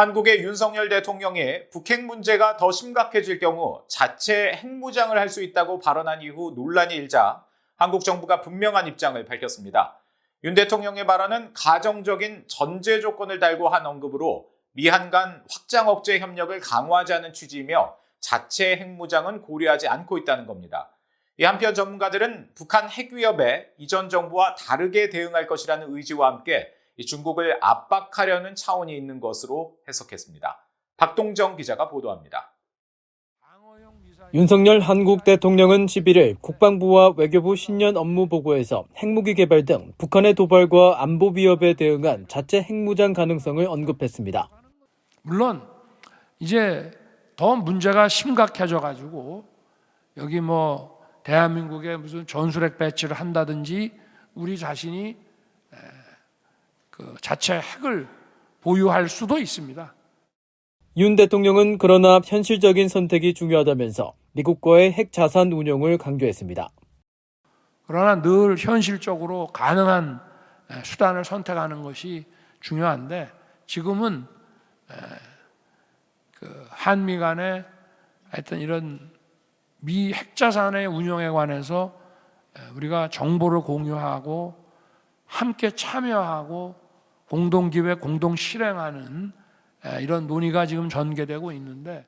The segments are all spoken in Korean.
한국의 윤석열 대통령이 북핵 문제가 더 심각해질 경우 자체 핵무장을 할 수 있다고 발언한 이후 논란이 일자 한국 정부가 분명한 입장을 밝혔습니다. 윤 대통령의 발언은 가정적인 전제 조건을 달고 한 언급으로 미한 간 확장 억제 협력을 강화하자는 취지이며 자체 핵무장은 고려하지 않고 있다는 겁니다. 한편 전문가들은 북한 핵 위협에 이전 정부와 다르게 대응할 것이라는 의지와 함께 중국을 압박하려는 차원이 있는 것으로 해석했습니다. 박동정 기자가 보도합니다. 윤석열 한국 대통령은 11일 국방부와 외교부 신년 업무 보고에서 핵무기 개발 등 북한의 도발과 안보 위협에 대응한 자체 핵무장 가능성을 언급했습니다. 물론 이제 더 문제가 심각해져가지고 여기 대한민국에 무슨 전술핵 배치를 한다든지 우리 자신이 자체 핵을 보유할 수도 있습니다. 윤 대통령은 그러나 현실적인 선택이 중요하다면서 미국과의 핵 자산 운용을 강조했습니다. 그러나 늘 현실적으로 가능한 수단을 선택하는 것이 중요한데 지금은 한미 간의 하여튼 이런 미 핵자산의 운용에 관해서 우리가 정보를 공유하고 함께 참여하고 공동기획, 공동실행하는 이런 논의가 지금 전개되고 있는데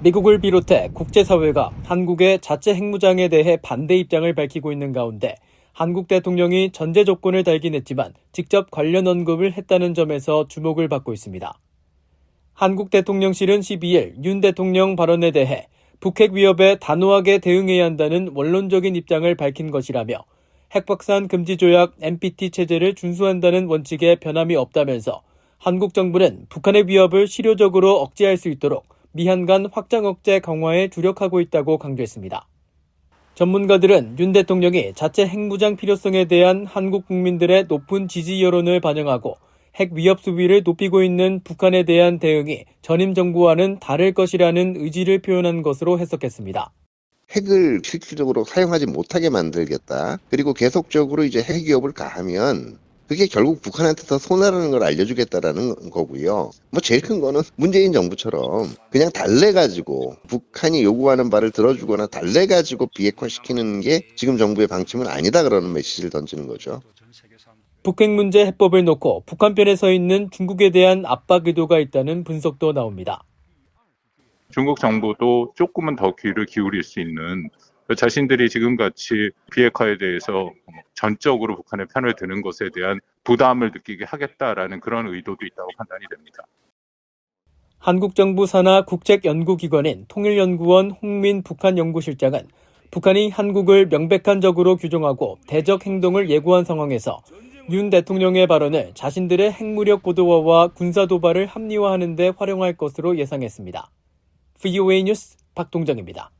미국을 비롯해 국제사회가 한국의 자체 핵무장에 대해 반대 입장을 밝히고 있는 가운데 한국 대통령이 전제 조건을 달긴 했지만 직접 관련 언급을 했다는 점에서 주목을 받고 있습니다. 한국 대통령실은 12일 윤 대통령 발언에 대해 북핵 위협에 단호하게 대응해야 한다는 원론적인 입장을 밝힌 것이라며 핵확산 금지 조약 NPT 체제를 준수한다는 원칙에 변함이 없다면서 한국 정부는 북한의 위협을 실효적으로 억제할 수 있도록 미한 간 확장 억제 강화에 주력하고 있다고 강조했습니다. 전문가들은 윤 대통령이 자체 핵무장 필요성에 대한 한국 국민들의 높은 지지 여론을 반영하고 핵 위협 수위를 높이고 있는 북한에 대한 대응이 전임 정부와는 다를 것이라는 의지를 표현한 것으로 해석했습니다. 핵을 실질적으로 사용하지 못하게 만들겠다. 그리고 계속적으로 이제 핵 위협을 가하면 그게 결국 북한한테 더 손해라는 걸 알려주겠다라는 거고요. 제일 큰 거는 문재인 정부처럼 그냥 달래가지고 북한이 요구하는 바를 들어주거나 달래가지고 비핵화시키는 게 지금 정부의 방침은 아니다 그러는 메시지를 던지는 거죠. 북핵 문제 해법을 놓고 북한 편에 서 있는 중국에 대한 압박 의도가 있다는 분석도 나옵니다. 중국 정부도 조금은 더 귀를 기울일 수 있는 자신들이 지금같이 비핵화에 대해서 전적으로 북한의 편을 드는 것에 대한 부담을 느끼게 하겠다라는 그런 의도도 있다고 판단이 됩니다. 한국 정부 산하 국책연구기관인 통일연구원 홍민 북한연구실장은 북한이 한국을 명백한 적으로 규정하고 대적 행동을 예고한 상황에서 윤 대통령의 발언을 자신들의 핵무력 고도화와 군사 도발을 합리화하는 데 활용할 것으로 예상했습니다. VOA 뉴스 박동정입니다.